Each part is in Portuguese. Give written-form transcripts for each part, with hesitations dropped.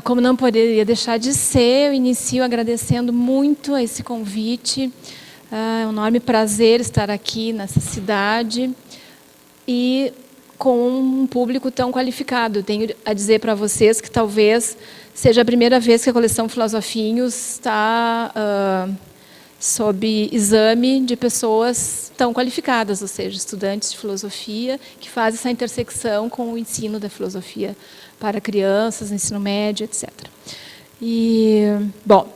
Como não poderia deixar de ser, eu inicio agradecendo muito a esse convite. É um enorme prazer estar aqui nessa cidade e com um público tão qualificado. Tenho a dizer para vocês que talvez seja a primeira vez que a coleção Filosofinhos está sob exame de pessoas tão qualificadas, ou seja, estudantes de filosofia que fazem essa intersecção com o ensino da filosofia para crianças, ensino médio, etc. Bom,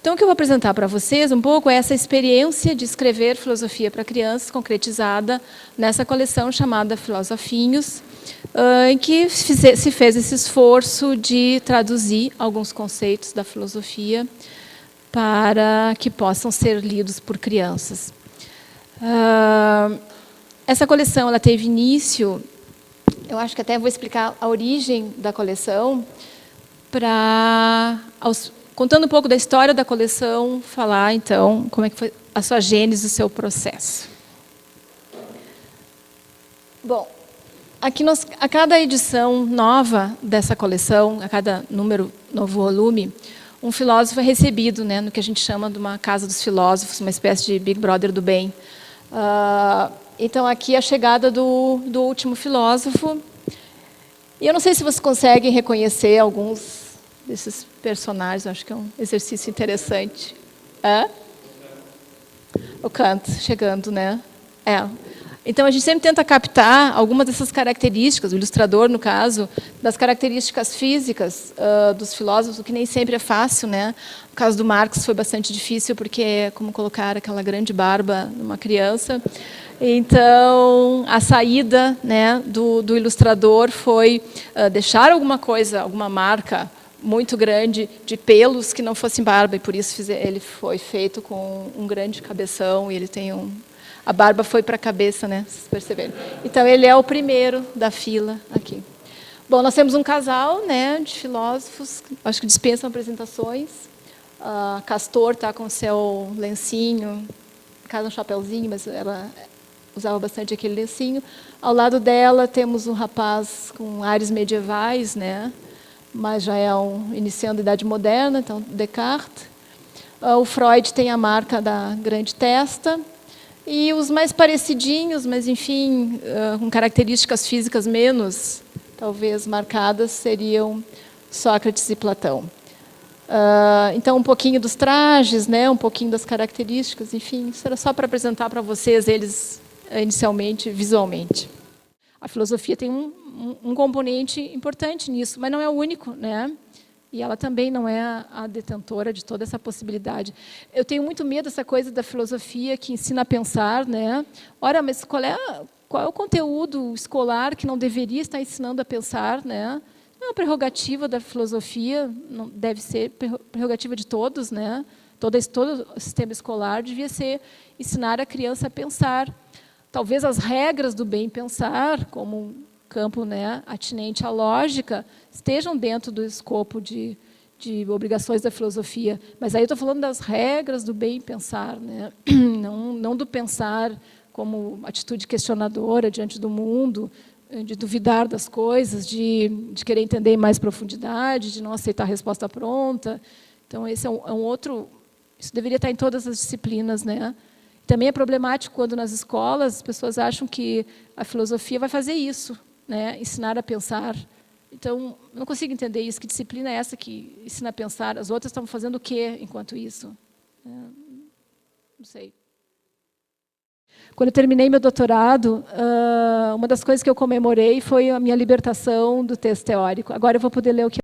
então o que eu vou apresentar para vocês um pouco é essa experiência de escrever filosofia para crianças, concretizada nessa coleção chamada Filosofinhos, em que se fez esse esforço de traduzir alguns conceitos da filosofia para que possam ser lidos por crianças. Essa coleção ela teve início, eu acho que até vou explicar a origem da coleção, contando um pouco da história da coleção, falar então como é que foi a sua gênese, o seu processo. Bom, aqui a cada edição nova dessa coleção, a cada novo volume, um filósofo é recebido, né, no que a gente chama de uma casa dos filósofos, uma espécie de Big Brother do bem. Então, aqui a chegada do último filósofo. E eu não sei se vocês conseguem reconhecer alguns desses personagens, acho que é um exercício interessante. O Kant chegando, né? Então, a gente sempre tenta captar algumas dessas características, o ilustrador, no caso, das características físicas dos filósofos, o que nem sempre é fácil, né? No caso do Marx foi bastante difícil, porque é como colocar aquela grande barba numa criança. Então, a saída, né, do ilustrador foi deixar alguma coisa, alguma marca muito grande de pelos que não fossem barba, e por isso ele foi feito com um grande cabeção, e ele tem a barba foi para a cabeça, né? Vocês perceberam? Então, ele é o primeiro da fila aqui. Bom, nós temos um casal, né, de filósofos, acho que dispensam apresentações. Castor está com seu lencinho, casa um chapéuzinho, mas ela usava bastante aquele lencinho. Ao lado dela temos um rapaz com ares medievais, né? Mas já é iniciando a Idade Moderna, então Descartes. O Freud tem a marca da grande testa. E os mais parecidinhos, mas, enfim, com características físicas menos, talvez, marcadas, seriam Sócrates e Platão. Então, um pouquinho dos trajes, né, um pouquinho das características, enfim, isso era só para apresentar para vocês eles, inicialmente, visualmente. A filosofia tem um componente importante nisso, mas não é o único, né? E ela também não é a detentora de toda essa possibilidade. Eu tenho muito medo dessa coisa da filosofia que ensina a pensar, né? Ora, mas qual é o conteúdo escolar que não deveria estar ensinando a pensar, né? Não é uma prerrogativa da filosofia, não deve ser prerrogativa de todos, né? Todo o sistema escolar devia ser ensinar a criança a pensar. Talvez as regras do bem pensar, como um campo, né, atinente à lógica, estejam dentro do escopo de obrigações da filosofia. Mas aí eu estou falando das regras do bem pensar, né? Não do pensar como atitude questionadora diante do mundo, de duvidar das coisas, de querer entender em mais profundidade, de não aceitar a resposta pronta. Então, esse é um outro... Isso deveria estar em todas as disciplinas, né? Também é problemático quando, nas escolas, as pessoas acham que a filosofia vai fazer isso, né? Ensinar a pensar. Então, não consigo entender isso. Que disciplina é essa que ensina a pensar? As outras estão fazendo o quê enquanto isso? Não sei. Quando eu terminei meu doutorado, uma das coisas que eu comemorei foi a minha libertação do texto teórico. Agora eu vou poder ler o que